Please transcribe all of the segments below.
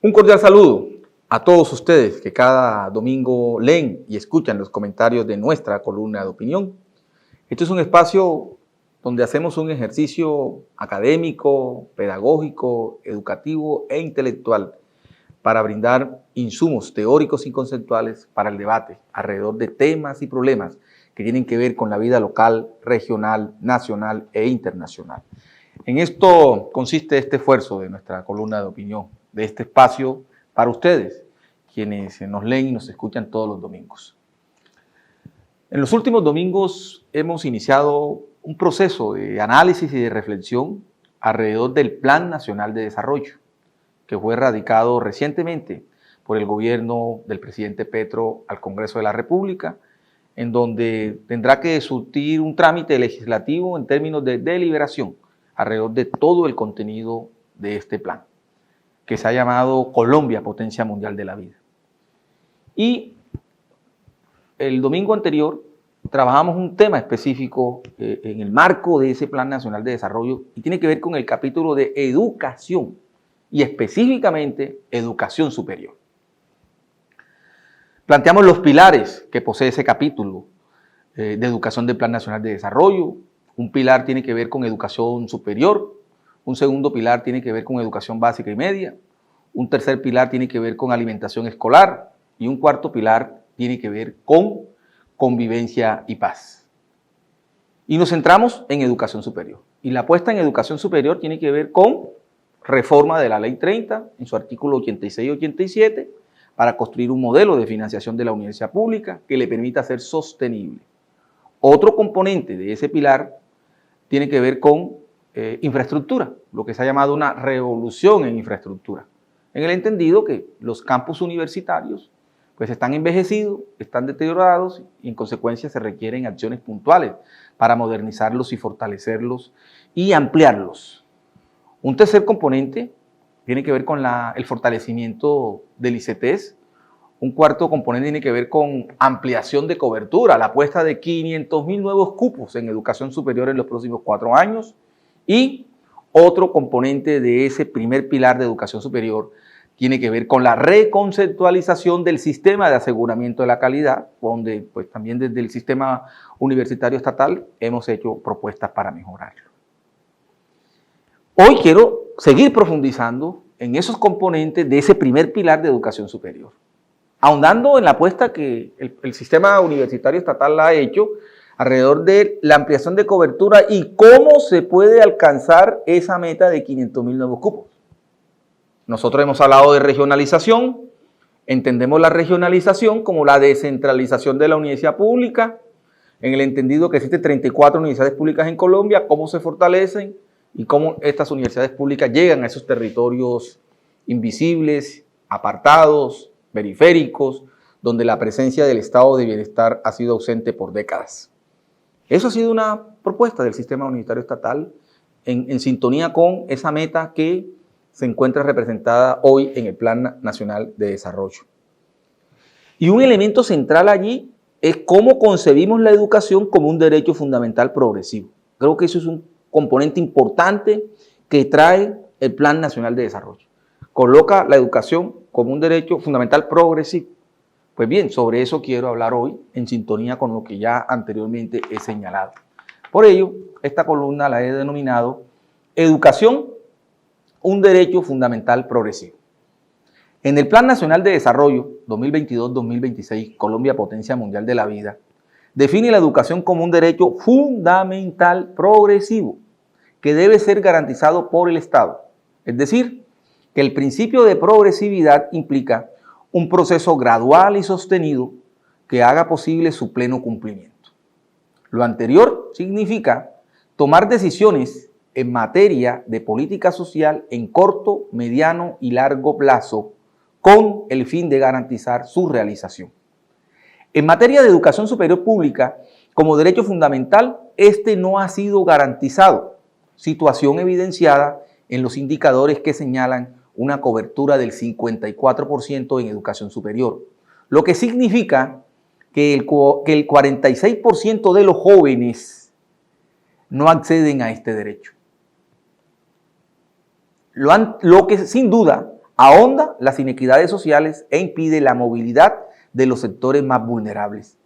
Un cordial saludo a todos ustedes que cada domingo leen y escuchan los comentarios de nuestra columna de opinión. Este es un espacio donde hacemos un ejercicio académico, pedagógico, educativo e intelectual para brindar insumos teóricos y conceptuales para el debate alrededor de temas y problemas que tienen que ver con la vida local, regional, nacional e internacional. En esto consiste este esfuerzo de nuestra columna de opinión, de este espacio para ustedes, quienes nos leen y nos escuchan todos los domingos. En los últimos domingos hemos iniciado un proceso de análisis y de reflexión alrededor del Plan Nacional de Desarrollo, que fue radicado recientemente por el gobierno del presidente Petro al Congreso de la República, en donde tendrá que surtir un trámite legislativo en términos de deliberación alrededor de todo el contenido de este plan, que se ha llamado Colombia, Potencia Mundial de la Vida. Y el domingo anterior trabajamos un tema específico en el marco de ese Plan Nacional de Desarrollo y tiene que ver con el capítulo de educación y específicamente educación superior. Planteamos los pilares que posee ese capítulo de educación del Plan Nacional de Desarrollo. Un pilar tiene que ver con educación superior, un segundo pilar tiene que ver con educación básica y media, un tercer pilar tiene que ver con alimentación escolar y un cuarto pilar tiene que ver con convivencia y paz. Y nos centramos en educación superior. Y la apuesta en educación superior tiene que ver con reforma de la Ley 30 en su artículo 86 y 87 para construir un modelo de financiación de la universidad pública que le permita ser sostenible. Otro componente de ese pilar tiene que ver con infraestructura, lo que se ha llamado una revolución en infraestructura, en el entendido que los campus universitarios pues están envejecidos, están deteriorados y en consecuencia se requieren acciones puntuales para modernizarlos y fortalecerlos y ampliarlos. Un tercer componente tiene que ver con el fortalecimiento del ICETEX. Un cuarto componente tiene que ver con ampliación de cobertura, la apuesta de 500.000 nuevos cupos en educación superior en los próximos 4 años. Y otro componente de ese primer pilar de educación superior tiene que ver con la reconceptualización del sistema de aseguramiento de la calidad, donde pues también desde el sistema universitario estatal hemos hecho propuestas para mejorarlo. Hoy quiero seguir profundizando en esos componentes de ese primer pilar de educación superior, ahondando en la apuesta que el sistema universitario estatal ha hecho alrededor de la ampliación de cobertura y cómo se puede alcanzar esa meta de 500.000 nuevos cupos. Nosotros hemos hablado de regionalización, entendemos la regionalización como la descentralización de la universidad pública, en el entendido que existen 34 universidades públicas en Colombia, cómo se fortalecen y cómo estas universidades públicas llegan a esos territorios invisibles, apartados, periféricos, donde la presencia del estado de bienestar ha sido ausente por décadas. Eso ha sido una propuesta del sistema universitario estatal en sintonía con esa meta que se encuentra representada hoy en el Plan Nacional de Desarrollo. Y un elemento central allí es cómo concebimos la educación como un derecho fundamental progresivo. Creo que eso es un componente importante que trae el Plan Nacional de Desarrollo. Coloca la educación como un derecho fundamental progresivo. Pues bien, sobre eso quiero hablar hoy en sintonía con lo que ya anteriormente he señalado. Por ello, esta columna la he denominado Educación, un derecho fundamental progresivo. En el Plan Nacional de Desarrollo 2022-2026, Colombia, Potencia Mundial de la Vida, define la educación como un derecho fundamental progresivo que debe ser garantizado por el Estado. Es decir, que el principio de progresividad implica un proceso gradual y sostenido que haga posible su pleno cumplimiento. Lo anterior significa tomar decisiones en materia de política social en corto, mediano y largo plazo con el fin de garantizar su realización. En materia de educación superior pública, como derecho fundamental, este no ha sido garantizado, situación evidenciada en los indicadores que señalan una cobertura del 54% en educación superior, lo que significa que el 46% de los jóvenes no acceden a este derecho. Lo que sin duda ahonda las inequidades sociales e impide la movilidad de los sectores más vulnerables,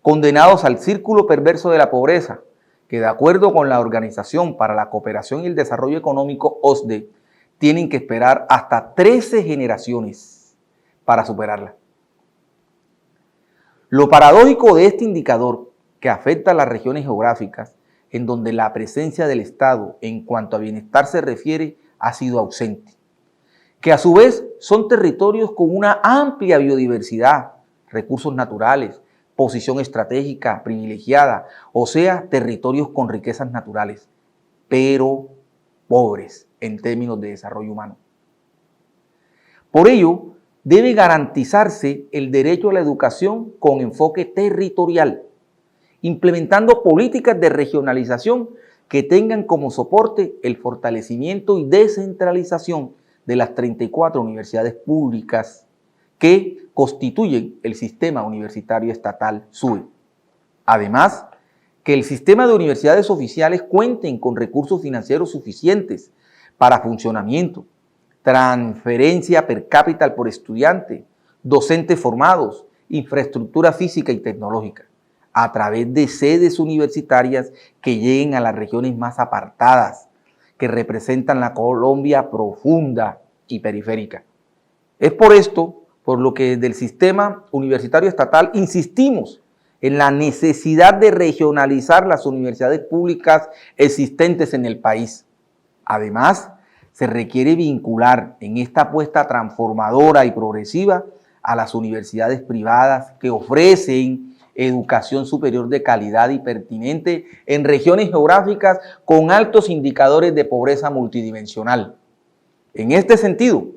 condenados al círculo perverso de la pobreza, que de acuerdo con la Organización para la Cooperación y el Desarrollo Económico, OCDE, tienen que esperar hasta 13 generaciones para superarla. Lo paradójico de este indicador, que afecta a las regiones geográficas, en donde la presencia del Estado en cuanto a bienestar se refiere, ha sido ausente, que a su vez son territorios con una amplia biodiversidad, recursos naturales, posición estratégica privilegiada, o sea, territorios con riquezas naturales, pero pobres en términos de desarrollo humano. Por ello, debe garantizarse el derecho a la educación con enfoque territorial, implementando políticas de regionalización que tengan como soporte el fortalecimiento y descentralización de las 34 universidades públicas que constituyen el sistema universitario estatal SUE. Además, que el sistema de universidades oficiales cuenten con recursos financieros suficientes para funcionamiento, transferencia per cápita por estudiante, docentes formados, infraestructura física y tecnológica, a través de sedes universitarias que lleguen a las regiones más apartadas, que representan la Colombia profunda y periférica. Es por esto por lo que desde el sistema universitario estatal insistimos en la necesidad de regionalizar las universidades públicas existentes en el país. Además, se requiere vincular en esta apuesta transformadora y progresiva a las universidades privadas que ofrecen educación superior de calidad y pertinente en regiones geográficas con altos indicadores de pobreza multidimensional. En este sentido,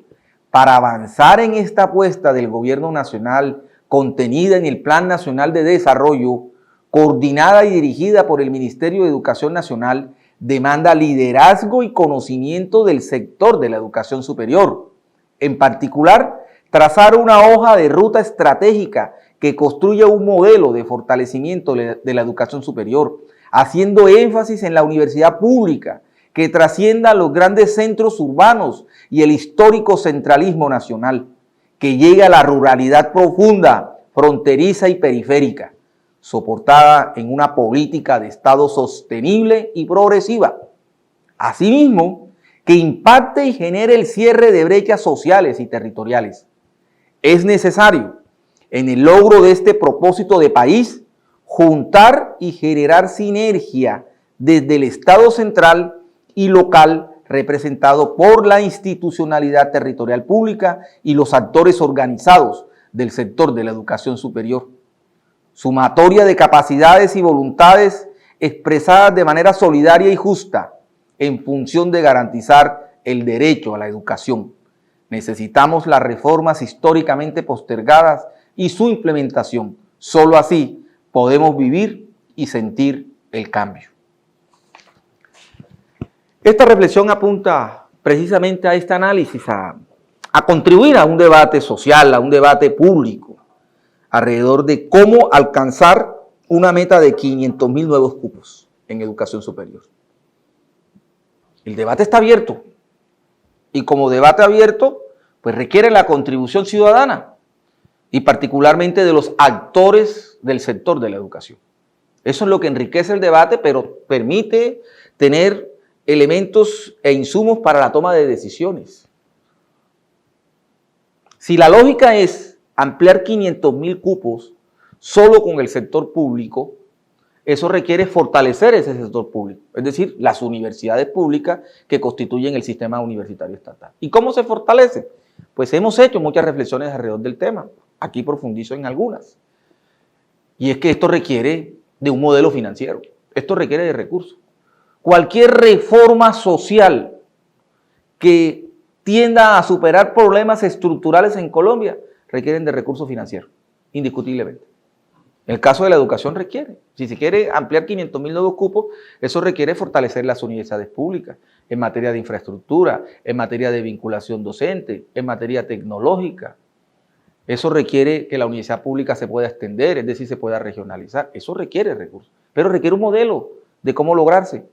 para avanzar en esta apuesta del Gobierno Nacional contenida en el Plan Nacional de Desarrollo, coordinada y dirigida por el Ministerio de Educación Nacional, demanda liderazgo y conocimiento del sector de la educación superior. En particular, trazar una hoja de ruta estratégica que construya un modelo de fortalecimiento de la educación superior, haciendo énfasis en la universidad pública, que trascienda los grandes centros urbanos y el histórico centralismo nacional, que llegue a la ruralidad profunda, fronteriza y periférica, soportada en una política de Estado sostenible y progresiva. Asimismo, que impacte y genere el cierre de brechas sociales y territoriales. Es necesario, en el logro de este propósito de país, juntar y generar sinergia desde el Estado central y local representado por la institucionalidad territorial pública y los actores organizados del sector de la educación superior. Sumatoria de capacidades y voluntades expresadas de manera solidaria y justa en función de garantizar el derecho a la educación. Necesitamos las reformas históricamente postergadas y su implementación. Solo así podemos vivir y sentir el cambio. Esta reflexión apunta precisamente a este análisis, a contribuir a un debate social, a un debate público, alrededor de cómo alcanzar una meta de 500.000 nuevos cupos en educación superior. El debate está abierto y como debate abierto, pues requiere la contribución ciudadana y particularmente de los actores del sector de la educación. Eso es lo que enriquece el debate, pero permite tener elementos e insumos para la toma de decisiones. Si la lógica es ampliar 500.000 cupos solo con el sector público, eso requiere fortalecer ese sector público, es decir, las universidades públicas que constituyen el sistema universitario estatal. ¿Y cómo se fortalece? Pues hemos hecho muchas reflexiones alrededor del tema, aquí profundizo en algunas. Y es que esto requiere de un modelo financiero, esto requiere de recursos. Cualquier reforma social que tienda a superar problemas estructurales en Colombia requieren de recursos financieros, indiscutiblemente. El caso de la educación requiere. Si se quiere ampliar 500.000 nuevos cupos, eso requiere fortalecer las universidades públicas en materia de infraestructura, en materia de vinculación docente, en materia tecnológica. Eso requiere que la universidad pública se pueda extender, es decir, se pueda regionalizar. Eso requiere recursos, pero requiere un modelo de cómo lograrse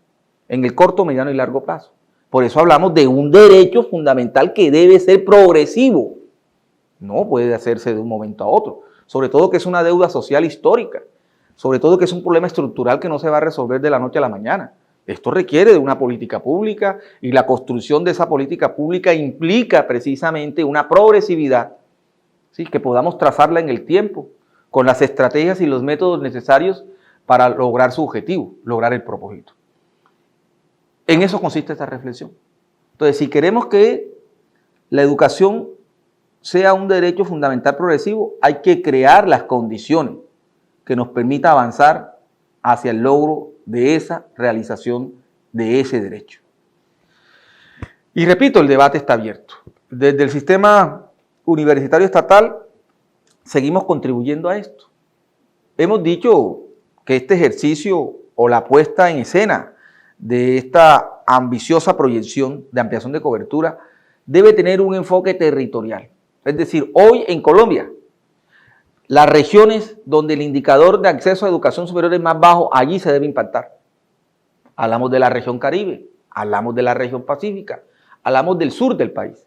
en el corto, mediano y largo plazo. Por eso hablamos de un derecho fundamental que debe ser progresivo. No puede hacerse de un momento a otro. Sobre todo que es una deuda social histórica. Sobre todo que es un problema estructural que no se va a resolver de la noche a la mañana. Esto requiere de una política pública y la construcción de esa política pública implica precisamente una progresividad, ¿sí? Que podamos trazarla en el tiempo con las estrategias y los métodos necesarios para lograr su objetivo, lograr el propósito. En eso consiste esta reflexión. Entonces, si queremos que la educación sea un derecho fundamental progresivo, hay que crear las condiciones que nos permita avanzar hacia el logro de esa realización de ese derecho. Y repito, el debate está abierto. Desde el sistema universitario estatal seguimos contribuyendo a esto. Hemos dicho que este ejercicio o la puesta en escena de esta ambiciosa proyección de ampliación de cobertura debe tener un enfoque territorial. Es decir, hoy en Colombia, las regiones donde el indicador de acceso a educación superior es más bajo, allí se debe impactar. Hablamos de la región Caribe, hablamos de la región Pacífica, hablamos del sur del país.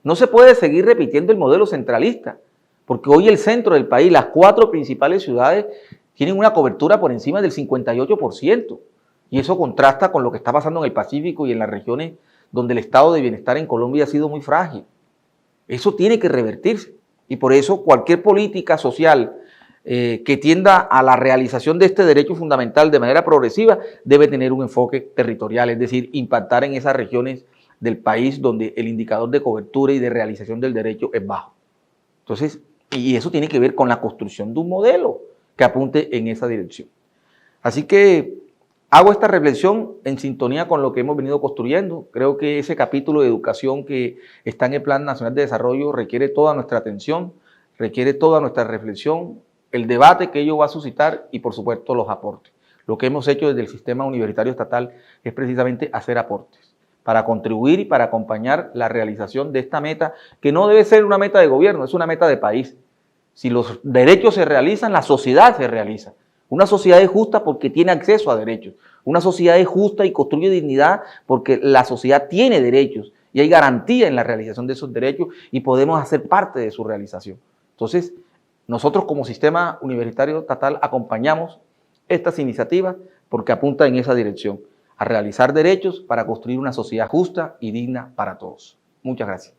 No se puede seguir repitiendo el modelo centralista, porque hoy el centro del país, las 4 principales ciudades, tienen una cobertura por encima del 58%. Y eso contrasta con lo que está pasando en el Pacífico y en las regiones donde el estado de bienestar en Colombia ha sido muy frágil. Eso tiene que revertirse. Y por eso cualquier política social que tienda a la realización de este derecho fundamental de manera progresiva debe tener un enfoque territorial, es decir, impactar en esas regiones del país donde el indicador de cobertura y de realización del derecho es bajo. Entonces, y eso tiene que ver con la construcción de un modelo que apunte en esa dirección. Así que hago esta reflexión en sintonía con lo que hemos venido construyendo. Creo que ese capítulo de educación que está en el Plan Nacional de Desarrollo requiere toda nuestra atención, requiere toda nuestra reflexión, el debate que ello va a suscitar y, por supuesto, los aportes. Lo que hemos hecho desde el sistema universitario estatal es precisamente hacer aportes para contribuir y para acompañar la realización de esta meta, que no debe ser una meta de gobierno, es una meta de país. Si los derechos se realizan, la sociedad se realiza. Una sociedad es justa porque tiene acceso a derechos. Una sociedad es justa y construye dignidad porque la sociedad tiene derechos y hay garantía en la realización de esos derechos y podemos hacer parte de su realización. Entonces, nosotros como sistema universitario estatal acompañamos estas iniciativas porque apuntan en esa dirección, a realizar derechos para construir una sociedad justa y digna para todos. Muchas gracias.